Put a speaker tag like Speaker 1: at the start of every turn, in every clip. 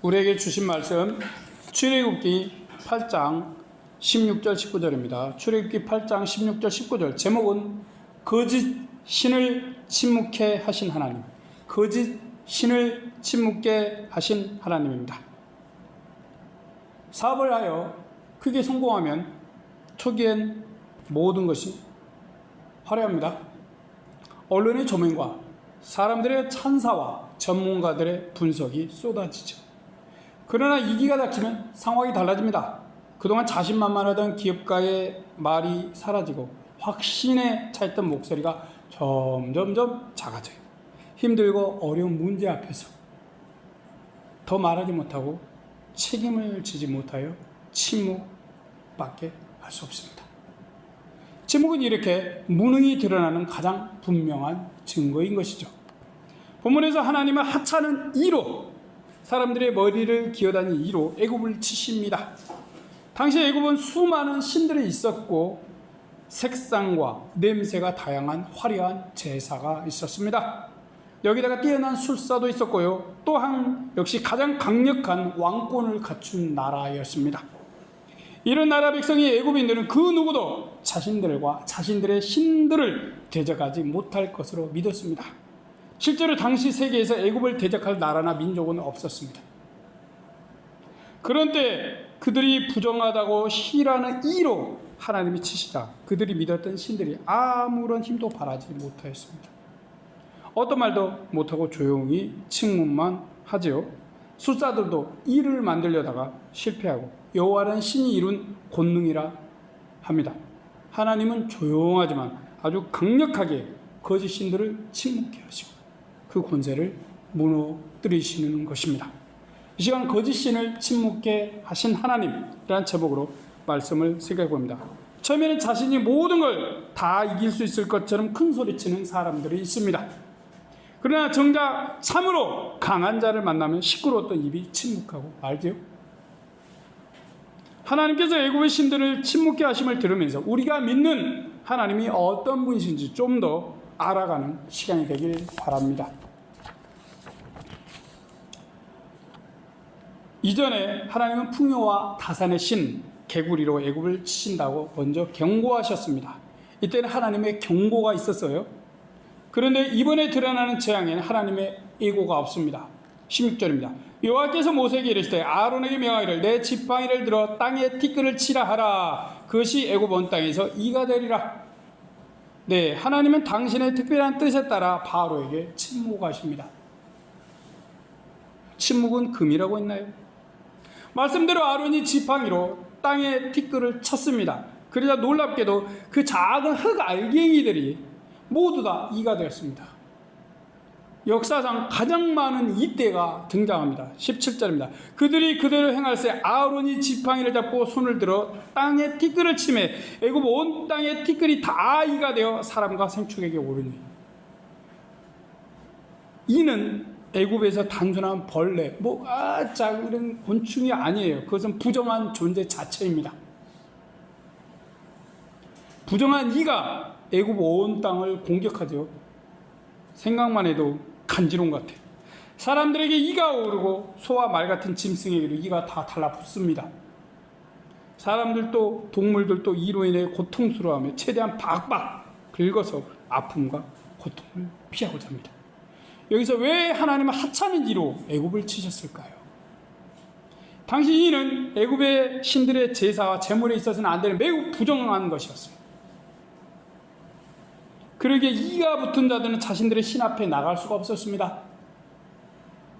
Speaker 1: 우리에게 주신 말씀 출애굽기 8장 16절 19절입니다. 출애굽기 8장 16절 19절 제목은 거짓 신을 침묵케 하신 하나님. 거짓 신을 침묵케 하신 하나님입니다. 사업을 하여 크게 성공하면 초기엔 모든 것이 화려합니다. 언론의 조명과 사람들의 찬사와 전문가들의 분석이 쏟아지죠. 그러나 이기가 닥치면 상황이 달라집니다. 그동안 자신만만하던 기업가의 말이 사라지고 확신에 차있던 목소리가 점점점 작아져요. 힘들고 어려운 문제 앞에서 더 말하지 못하고 책임을 지지 못하여 침묵밖에 할 수 없습니다. 침묵은 이렇게 무능이 드러나는 가장 분명한 증거인 것이죠. 본문에서 하나님은 하찮은 이로 사람들의 머리를 기어다닌 이로 애굽을 치십니다. 당시 애굽은 수많은 신들이 있었고 색상과 냄새가 다양한 화려한 제사가 있었습니다. 여기다가 뛰어난 술사도 있었고요. 또한 역시 가장 강력한 왕권을 갖춘 나라였습니다. 이런 나라 백성이 애굽인들은 그 누구도 자신들과 자신들의 신들을 대적하지 못할 것으로 믿었습니다. 실제로 당시 세계에서 애굽을 대적할 나라나 민족은 없었습니다. 그런데 그들이 부정하다고 시라는 이로 하나님이 치시자 그들이 믿었던 신들이 아무런 힘도 발하지 못하였습니다. 어떤 말도 못하고 조용히 침묵만 하지요. 술사들도 이를 만들려다가 실패하고 여호와는 신이 이룬 권능이라 합니다. 하나님은 조용하지만 아주 강력하게 거짓 신들을 침묵케 하시고 그 권세를 무너뜨리시는 것입니다. 이 시간 거짓 신을 침묵케 하신 하나님이라는 제목으로 말씀을 생각해 봅니다. 처음에는 자신이 모든 걸 다 이길 수 있을 것처럼 큰 소리치는 사람들이 있습니다. 그러나 정작 참으로 강한 자를 만나면 시끄러웠던 입이 침묵하고 말지요. 하나님께서 애굽의 신들을 침묵케 하심을 들으면서 우리가 믿는 하나님이 어떤 분이신지 좀 더 알아가는 시간이 되길 바랍니다. 이전에 하나님은 풍요와 다산의 신 개구리로 애굽을 치신다고 먼저 경고하셨습니다. 이때는 하나님의 경고가 있었어요. 그런데 이번에 드러나는 재앙에는 하나님의 예고가 없습니다. 16절입니다. 여호와께서 모세에게 이르시되 아론에게 명하기를 내 지팡이를 들어 땅에 티끌을 치라 하라. 그것이 애굽 온 땅에서 이가 되리라. 네, 하나님은 당신의 특별한 뜻에 따라 바로에게 침묵하십니다. 침묵은 금이라고 했나요? 말씀대로 아론이 지팡이로 땅에 티끌을 쳤습니다. 그러자 놀랍게도 그 작은 흙 알갱이들이 모두 다 이가 되었습니다. 역사상 가장 많은 이때가 등장합니다. 17절입니다. 그들이 그대로 행할새 아론이 지팡이를 잡고 손을 들어 땅에 티끌을 치매 애굽 온 땅에 티끌이 다 이가 되어 사람과 생축에게 오르니. 이는 애굽에서 단순한 벌레, 작은 곤충이 아니에요. 그것은 부정한 존재 자체입니다. 부정한 이가 애굽 온 땅을 공격하죠. 생각만 해도 간지러운 것 같아요. 사람들에게 이가 오르고 소와 말 같은 짐승에게도 이가 다 달라붙습니다. 사람들도 동물들도 이로 인해 고통스러워하며 최대한 박박 긁어서 아픔과 고통을 피하고자 합니다. 여기서 왜 하나님은 하찮은 이로 애굽을 치셨을까요? 당시 이는 애굽의 신들의 제사와 제물에 있어서는 안 되는 매우 부정한 것이었어요. 그러기에 이가 붙은 자들은 자신들의 신 앞에 나갈 수가 없었습니다.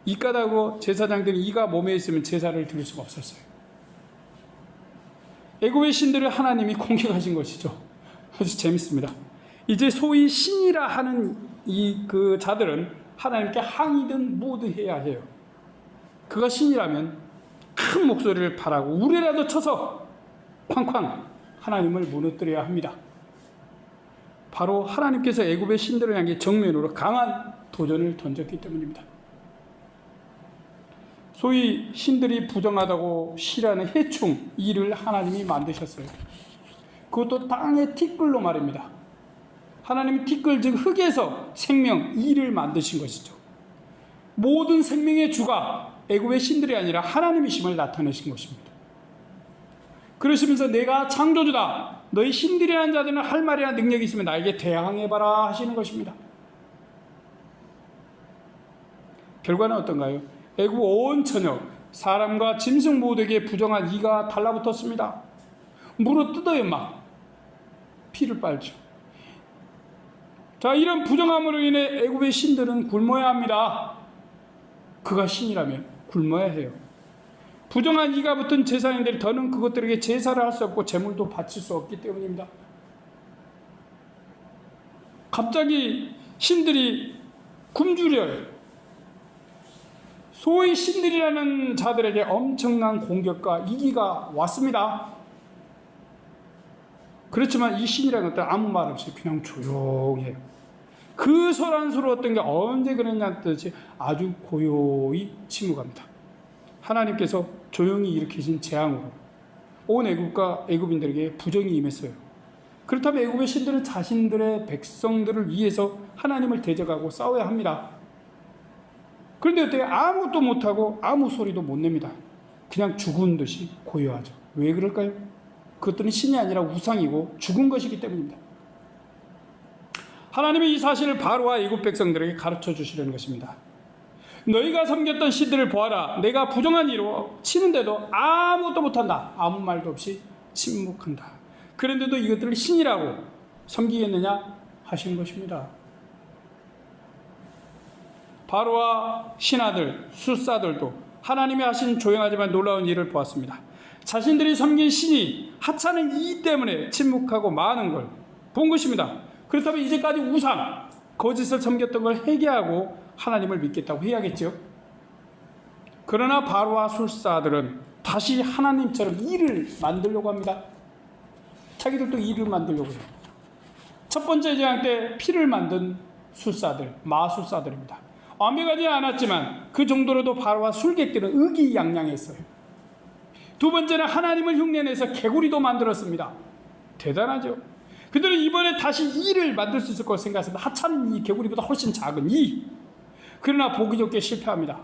Speaker 1: 이 까닭으로 제사장들이 이가 몸에 있으면 제사를 드릴 수가 없었어요. 애굽의 신들을 하나님이 공격하신 것이죠. 아주 재밌습니다. 이제 소위 신이라 하는 그 자들은 하나님께 항의든 뭐든 해야 해요. 그가 신이라면 큰 목소리를 발하고 우레라도 쳐서 쾅쾅 하나님을 무너뜨려야 합니다. 바로 하나님께서 애굽의 신들을 향해 정면으로 강한 도전을 던졌기 때문입니다. 소위 신들이 부정하다고 시라는 해충 이를 하나님이 만드셨어요. 그것도 땅의 티끌로 말입니다. 하나님은 티끌 즉 흙에서 생명 이를 만드신 것이죠. 모든 생명의 주가 애굽의 신들이 아니라 하나님이심을 나타내신 것입니다. 그러시면서 내가 창조주다. 너희 신들이라는 자들은 할 말이나 능력이 있으면 나에게 대항해봐라 하시는 것입니다. 결과는 어떤가요? 애굽 온 천역 사람과 짐승 모두에게 부정한 이가 달라붙었습니다. 물어 뜯어요. 막 피를 빨죠. 자, 이런 부정함으로 인해 애굽의 신들은 굶어야 합니다. 그가 신이라면 굶어야 해요. 부정한 이가 붙은 제사장들이 더는 그것들에게 제사를 할 수 없고 제물도 바칠 수 없기 때문입니다. 갑자기 신들이 굶주려요. 소위 신들이라는 자들에게 엄청난 공격과 이기가 왔습니다. 그렇지만 이 신이라는 것들은 아무 말 없이 그냥 조용해요. 그 소란스러웠던 게 언제 그랬냐는 듯이 아주 고요히 침묵합니다. 하나님께서 조용히 일으키신 재앙으로 온 애굽과 애굽인들에게 부정이 임했어요. 그렇다면 애굽의 신들은 자신들의 백성들을 위해서 하나님을 대적하고 싸워야 합니다. 그런데 어때요? 아무것도 못하고 아무 소리도 못 냅니다. 그냥 죽은 듯이 고요하죠. 왜 그럴까요? 그것들은 신이 아니라 우상이고 죽은 것이기 때문입니다. 하나님이 이 사실을 바로와 애굽 백성들에게 가르쳐 주시려는 것입니다. 너희가 섬겼던 신들을 보아라. 내가 부정한 이로 치는데도 아무것도 못한다. 아무 말도 없이 침묵한다. 그런데도 이것들을 신이라고 섬기겠느냐 하시는 것입니다. 바로와 신하들, 술사들도 하나님이 하신 조용하지만 놀라운 일을 보았습니다. 자신들이 섬긴 신이 하찮은 이 때문에 침묵하고 마는 걸 본 것입니다. 그렇다면 이제까지 우상, 거짓을 섬겼던 걸 회개하고 하나님을 믿겠다고 해야겠죠. 그러나 바로와 술사들은 다시 하나님처럼 일을 만들려고 합니다. 자기들도 일을 만들려고 해요. 첫 번째 재앙 때 피를 만든 술사들, 마술사들입니다. 완벽하지 않았지만 그 정도로도 바로와 술객들은 의기양양했어요. 두 번째는 하나님을 흉내내서 개구리도 만들었습니다. 대단하죠. 그들은 이번에 다시 이를 만들 수 있을 걸 생각했습니다. 하찮은 이 개구리보다 훨씬 작은 이. 그러나 보기 좋게 실패합니다.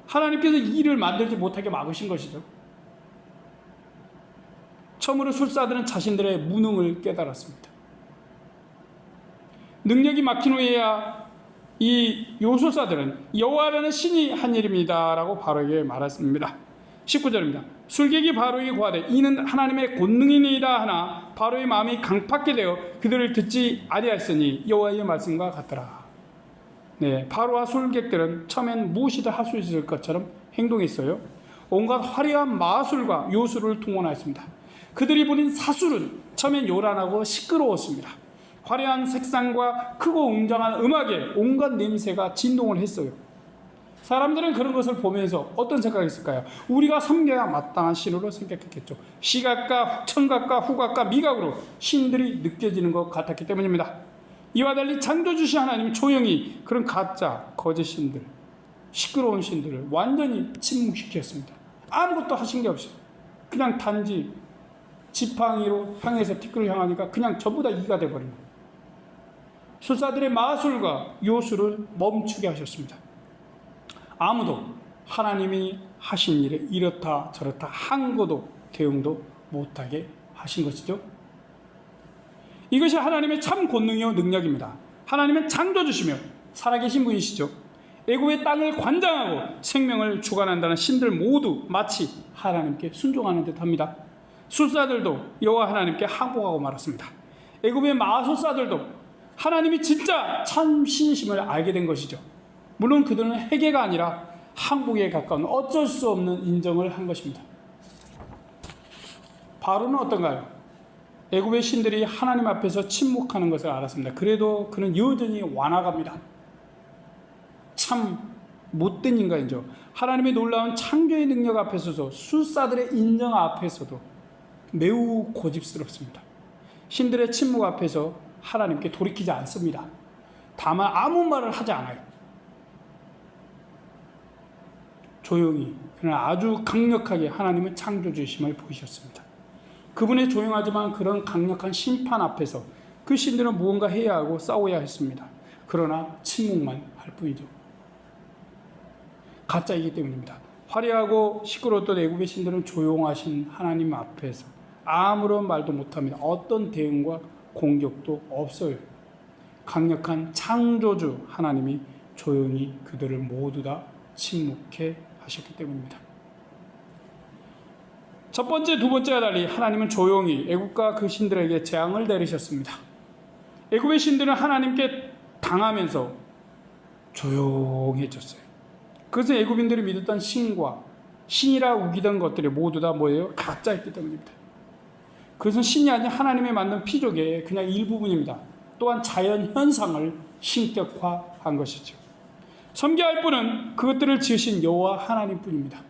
Speaker 1: 하나님께서 이를 만들지 못하게 막으신 것이죠. 처음으로 술사들은 자신들의 무능을 깨달았습니다. 능력이 막힌 후에야 이 요술사들은 여호와라는 신이 한 일입니다 라고 바로에게 말했습니다. 19절입니다. 술객이 바로에게 고하되 이는 하나님의 권능이니이다 하나 바로의 마음이 강팍게 되어 그들을 듣지 아니하였으니 여호와의 말씀과 같더라. 네, 바로와 술객들은 처음엔 무엇이든 할 수 있을 것처럼 행동했어요. 온갖 화려한 마술과 요술을 동원하였습니다. 그들이 부린 사술은 처음엔 요란하고 시끄러웠습니다. 화려한 색상과 크고 웅장한 음악에 온갖 냄새가 진동을 했어요. 사람들은 그런 것을 보면서 어떤 생각이 있을까요? 우리가 섬겨야 마땅한 신으로 생각했겠죠. 시각과 청각과 후각과 미각으로 신들이 느껴지는 것 같았기 때문입니다. 이와 달리 창조주신 하나님이 조용히 그런 가짜 거짓 신들, 시끄러운 신들을 완전히 침묵시켰습니다. 아무것도 하신 게 없이 그냥 단지 지팡이로 향해서 티끌을 향하니까 그냥 전부 다 이가 돼버린 거예요. 술사들의 마술과 요술을 멈추게 하셨습니다. 아무도 하나님이 하신 일에 이렇다 저렇다 한 것도 대응도 못하게 하신 것이죠. 이것이 하나님의 참 권능이요 능력입니다. 하나님은 창조주시며 살아계신 분이시죠. 애굽의 땅을 관장하고 생명을 주관한다는 신들 모두 마치 하나님께 순종하는 듯합니다. 술사들도 여호와 하나님께 항복하고 말았습니다. 애굽의 마술사들도 하나님이 진짜 참 신이심을 알게 된 것이죠. 물론 그들은 회개가 아니라 항복에 가까운 어쩔 수 없는 인정을 한 것입니다. 바로는 어떤가요? 애굽의 신들이 하나님 앞에서 침묵하는 것을 알았습니다. 그래도 그는 여전히 완악합니다. 참 못된 인간이죠. 하나님의 놀라운 창조의 능력 앞에서도 술사들의 인정 앞에서도 매우 고집스럽습니다. 신들의 침묵 앞에서 하나님께 돌이키지 않습니다. 다만 아무 말을 하지 않아요. 조용히 그러나 아주 강력하게 하나님은 창조주심을 보이셨습니다. 그분의 조용하지만 그런 강력한 심판 앞에서 그 신들은 무언가 해야 하고 싸워야 했습니다. 그러나 침묵만 할 뿐이죠. 가짜이기 때문입니다. 화려하고 시끄러웠던 애굽의 신들은 조용하신 하나님 앞에서 아무런 말도 못합니다. 어떤 대응과 공격도 없어요. 강력한 창조주 하나님이 조용히 그들을 모두 다 침묵해 하셨기 때문입니다. 첫 번째, 두 번째와 달리 하나님은 조용히 애굽과 그 신들에게 재앙을 내리셨습니다. 애굽의 신들은 하나님께 당하면서 조용해졌어요. 그것은 애굽인들이 믿었던 신과 신이라 우기던 것들이 모두 다 뭐예요? 가짜였기 때문입니다. 그것은 신이 아닌 하나님의 만든 피조계의 그냥 일부분입니다. 또한 자연 현상을 신격화한 것이죠. 섬겨할 분은 그것들을 지으신 여호와 하나님뿐입니다.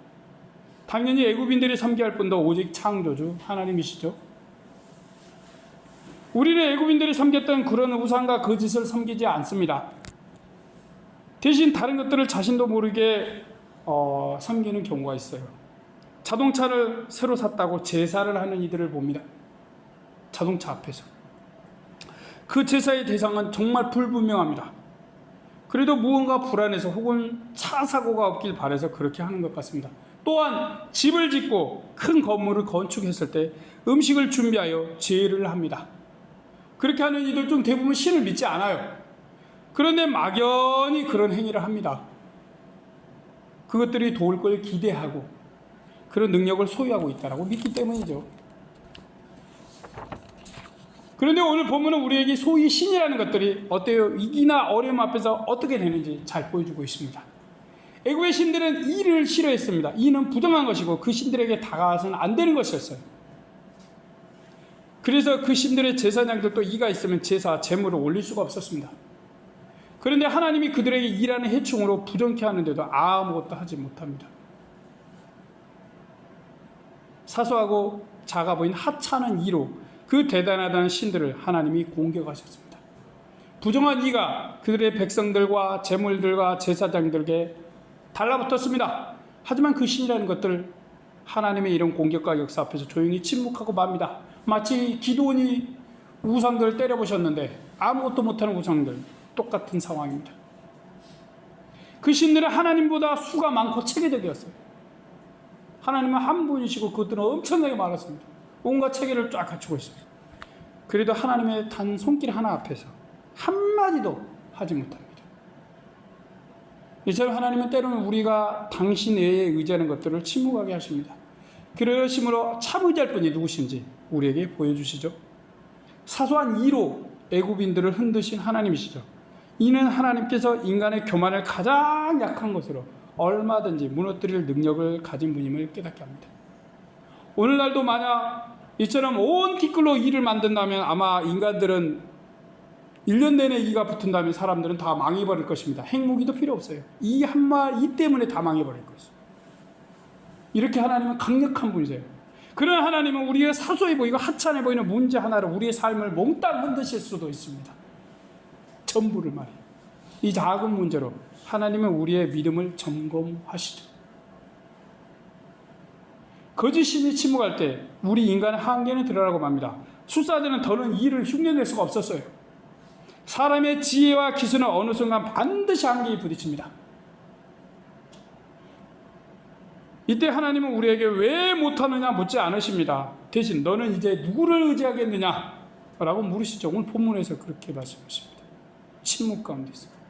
Speaker 1: 당연히 애굽인들이 섬겨할 분도 오직 창조주 하나님이시죠. 우리는 애굽인들이 섬겼던 그런 우상과 거짓을 섬기지 않습니다. 대신 다른 것들을 자신도 모르게 섬기는 경우가 있어요. 자동차를 새로 샀다고 제사를 하는 이들을 봅니다. 자동차 앞에서. 그 제사의 대상은 정말 불분명합니다. 그래도 무언가 불안해서 혹은 차 사고가 없길 바라서 그렇게 하는 것 같습니다. 또한 집을 짓고 큰 건물을 건축했을 때 음식을 준비하여 제를 합니다. 그렇게 하는 이들 중 대부분 신을 믿지 않아요. 그런데 막연히 그런 행위를 합니다. 그것들이 도울 걸 기대하고 그런 능력을 소유하고 있다고 믿기 때문이죠. 그런데 오늘 본문은 우리에게 소위 신이라는 것들이 어때요? 위기나 어려움 앞에서 어떻게 되는지 잘 보여주고 있습니다. 애굽의 신들은 이를 싫어했습니다. 이는 부정한 것이고 그 신들에게 다가와서는 안 되는 것이었어요. 그래서 그 신들의 제사장들도 이가 있으면 제사, 제물을 올릴 수가 없었습니다. 그런데 하나님이 그들에게 이라는 해충으로 부정케 하는데도 아무것도 하지 못합니다. 사소하고 작아 보인 하찮은 이로 그 대단하다는 신들을 하나님이 공격하셨습니다. 부정한 이가 그들의 백성들과 제물들과 제사장들에게 달라붙었습니다. 하지만 그 신이라는 것들 하나님의 이런 공격과 역사 앞에서 조용히 침묵하고 맙니다. 마치 기드온이 우상들을 때려보셨는데 아무것도 못하는 우상들, 똑같은 상황입니다. 그 신들은 하나님보다 수가 많고 체계적이었어요. 하나님은 한 분이시고 그것들은 엄청나게 많았습니다. 온갖 체계를 쫙 갖추고 있습니다. 그래도 하나님의 단 손길 하나 앞에서 한마디도 하지 못합니다. 이처럼 하나님은 때로는 우리가 당신 외에 의지하는 것들을 침묵하게 하십니다. 그러심으로 참 의지할 분이 누구신지 우리에게 보여주시죠. 사소한 이로 애굽인들을 흔드신 하나님이시죠. 이는 하나님께서 인간의 교만을 가장 약한 것으로 얼마든지 무너뜨릴 능력을 가진 분임을 깨닫게 합니다. 오늘날도 만약 이처럼 온 티끌로 이를 만든다면 아마 인간들은 1년 내내 이가 붙은다면 사람들은 다 망해버릴 것입니다. 핵무기도 필요 없어요. 이 때문에 다 망해버릴 것이죠. 이렇게 하나님은 강력한 분이세요. 그런 하나님은 우리의 사소해 보이고 하찮아 보이는 문제 하나로 우리의 삶을 몽땅 흔드실 수도 있습니다. 전부를 말이에요. 이 작은 문제로 하나님은 우리의 믿음을 점검하시죠. 거짓 신이 침묵할 때 우리 인간의 한계는 드러나고 맙니다. 술사들은 더는 이를 흉내낼 수가 없었어요. 사람의 지혜와 기술은 어느 순간 반드시 한계에 부딪힙니다. 이때 하나님은 우리에게 왜 못하느냐 묻지 않으십니다. 대신 너는 이제 누구를 의지하겠느냐 라고 물으시죠. 오늘 본문에서 그렇게 말씀하십니다. 침묵 가운데 있습니다.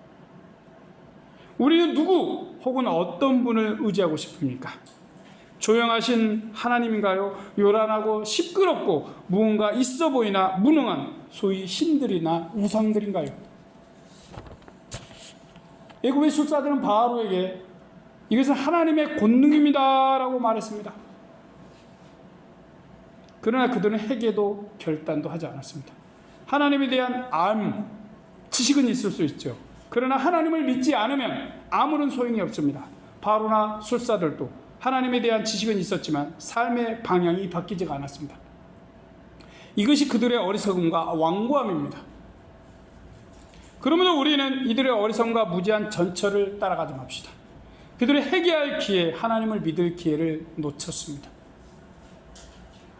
Speaker 1: 우리는 누구 혹은 어떤 분을 의지하고 싶습니까? 조용하신 하나님인가요? 요란하고 시끄럽고 무언가 있어 보이나 무능한 소위 신들이나 우상들인가요? 애굽의 술사들은 바로에게 이것은 하나님의 권능입니다 라고 말했습니다. 그러나 그들은 회개도 결단도 하지 않았습니다. 하나님에 대한 지식은 있을 수 있죠. 그러나 하나님을 믿지 않으면 아무런 소용이 없습니다. 바로나 술사들도 하나님에 대한 지식은 있었지만 삶의 방향이 바뀌지가 않았습니다. 이것이 그들의 어리석음과 완고함입니다. 그러므로 우리는 이들의 어리석음과 무지한 전철을 따라가지 맙시다. 그들의 회개할 기회, 하나님을 믿을 기회를 놓쳤습니다.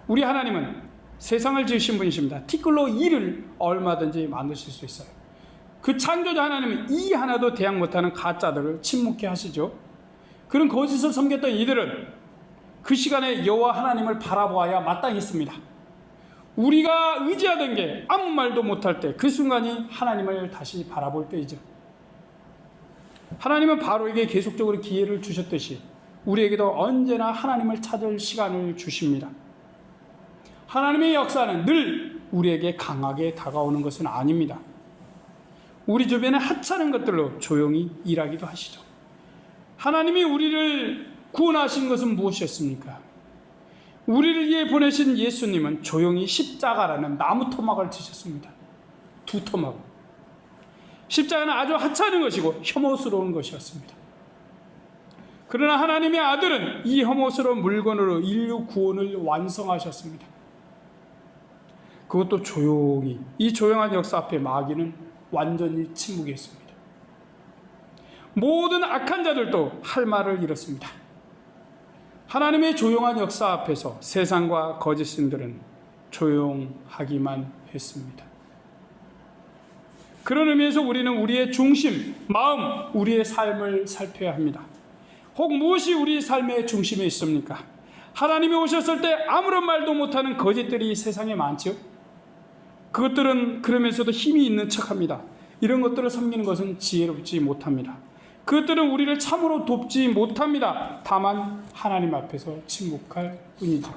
Speaker 1: 우리 하나님은 세상을 지으신 분이십니다. 티끌로 이를 얼마든지 만드실 수 있어요. 그 창조자 하나님은 이 하나도 대항 못하는 가짜들을 침묵케 하시죠. 그런 거짓을 섬겼던 이들은 그 시간에 여호와 하나님을 바라보아야 마땅했습니다. 우리가 의지하던 게 아무 말도 못할 때, 그 순간이 하나님을 다시 바라볼 때이죠. 하나님은 바로에게 계속적으로 기회를 주셨듯이 우리에게도 언제나 하나님을 찾을 시간을 주십니다. 하나님의 역사는 늘 우리에게 강하게 다가오는 것은 아닙니다. 우리 주변에 하찮은 것들로 조용히 일하기도 하시죠. 하나님이 우리를 구원하신 것은 무엇이었습니까? 우리를 위해 보내신 예수님은 조용히 십자가라는 나무 토막을 지셨습니다. 2토막. 십자가는 아주 하찮은 것이고 혐오스러운 것이었습니다. 그러나 하나님의 아들은 이 혐오스러운 물건으로 인류 구원을 완성하셨습니다. 그것도 조용히. 이 조용한 역사 앞에 마귀는 완전히 침묵했습니다. 모든 악한 자들도 할 말을 잃었습니다. 하나님의 조용한 역사 앞에서 세상과 거짓 신들은 조용하기만 했습니다. 그런 의미에서 우리는 우리의 중심, 마음, 우리의 삶을 살펴야 합니다. 혹 무엇이 우리 삶의 중심에 있습니까? 하나님이 오셨을 때 아무런 말도 못하는 거짓들이 세상에 많죠. 그것들은 그러면서도 힘이 있는 척합니다. 이런 것들을 섬기는 것은 지혜롭지 못합니다. 그것들은 우리를 참으로 돕지 못합니다. 다만 하나님 앞에서 침묵할 뿐이죠.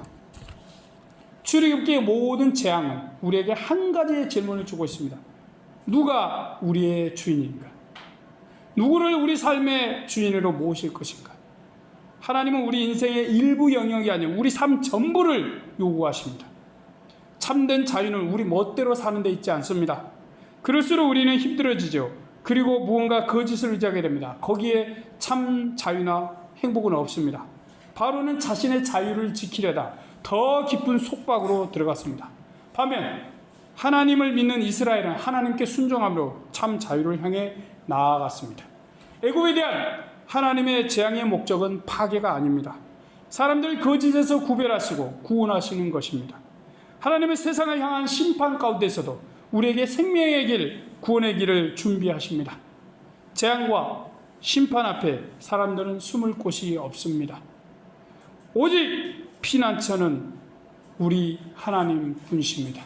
Speaker 1: 출애굽기의 모든 재앙은 우리에게 한 가지의 질문을 주고 있습니다. 누가 우리의 주인인가? 누구를 우리 삶의 주인으로 모실 것인가? 하나님은 우리 인생의 일부 영역이 아닌 우리 삶 전부를 요구하십니다. 참된 자유는 우리 멋대로 사는 데 있지 않습니다. 그럴수록 우리는 힘들어지죠. 그리고 무언가 거짓을 의지하게 됩니다. 거기에 참 자유나 행복은 없습니다. 바로는 자신의 자유를 지키려다 더 깊은 속박으로 들어갔습니다. 반면 하나님을 믿는 이스라엘은 하나님께 순종함으로 참 자유를 향해 나아갔습니다. 애굽에 대한 하나님의 재앙의 목적은 파괴가 아닙니다. 사람들을 거짓에서 구별하시고 구원하시는 것입니다. 하나님의 세상을 향한 심판 가운데서도 우리에게 생명의 길, 구원의 길을 준비하십니다. 재앙과 심판 앞에 사람들은 숨을 곳이 없습니다. 오직 피난처는 우리 하나님 분이십니다.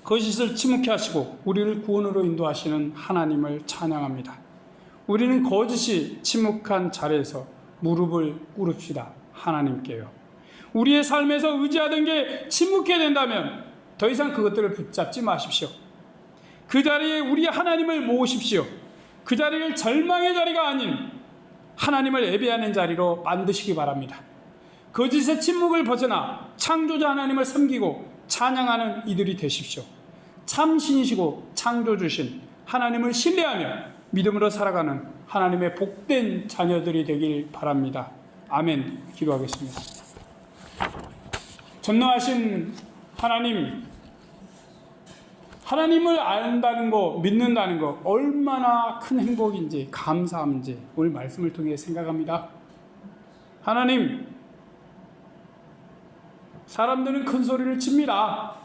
Speaker 1: 거짓을 침묵케 하시고 우리를 구원으로 인도하시는 하나님을 찬양합니다. 우리는 거짓이 침묵한 자리에서 무릎을 꿇읍시다. 하나님께요. 우리의 삶에서 의지하던 게 침묵게 된다면 더 이상 그것들을 붙잡지 마십시오. 그 자리에 우리 하나님을 모으십시오. 그 자리를 절망의 자리가 아닌 하나님을 예배하는 자리로 만드시기 바랍니다. 거짓의 침묵을 벗어나 창조자 하나님을 섬기고 찬양하는 이들이 되십시오. 참신이시고 창조주신 하나님을 신뢰하며 믿음으로 살아가는 하나님의 복된 자녀들이 되길 바랍니다. 아멘. 기도하겠습니다. 전능하신 하나님을 안다는 거, 믿는다는 거 얼마나 큰 행복인지, 감사함인지 오늘 말씀을 통해 생각합니다. 하나님, 사람들은 큰 소리를 칩니다.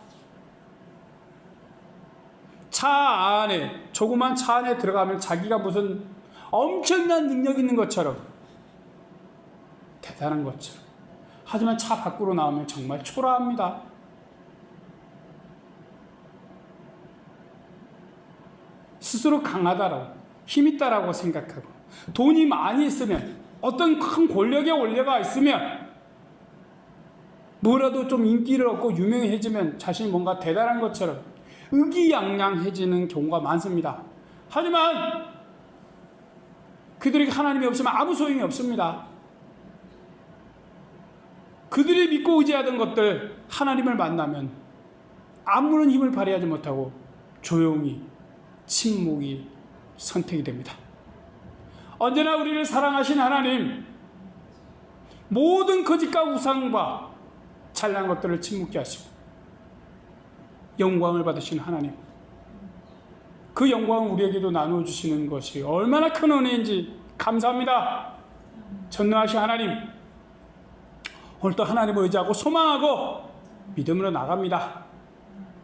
Speaker 1: 차 안에, 조그만 차 안에 들어가면 자기가 무슨 엄청난 능력 있는 것처럼, 대단한 것처럼. 하지만 차 밖으로 나오면 정말 초라합니다. 스스로 강하다라고, 힘있다라고 생각하고, 돈이 많이 있으면, 어떤 큰 권력의 원료가 있으면, 뭐라도 좀 인기를 얻고 유명해지면 자신이 뭔가 대단한 것처럼 의기양양해지는 경우가 많습니다. 하지만 그들에게 하나님이 없으면 아무 소용이 없습니다. 그들이 믿고 의지하던 것들, 하나님을 만나면 아무런 힘을 발휘하지 못하고 조용히 침묵이 선택이 됩니다. 언제나 우리를 사랑하신 하나님, 모든 거짓과 우상과 찬란한 것들을 침묵케 하시고 영광을 받으신 하나님, 그 영광을 우리에게도 나눠주시는 것이 얼마나 큰 은혜인지 감사합니다. 전능하신 하나님, 오늘도 하나님을 의지하고 소망하고 믿음으로 나갑니다.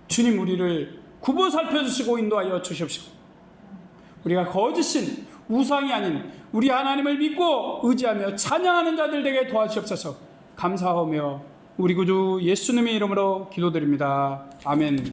Speaker 1: 주님, 우리를 굽어 살펴주시고 인도하여 주십시오. 우리가 거짓인, 우상이 아닌 우리 하나님을 믿고 의지하며 찬양하는 자들 되게 도와주시옵소서. 감사하며 우리 구주 예수님의 이름으로 기도드립니다. 아멘.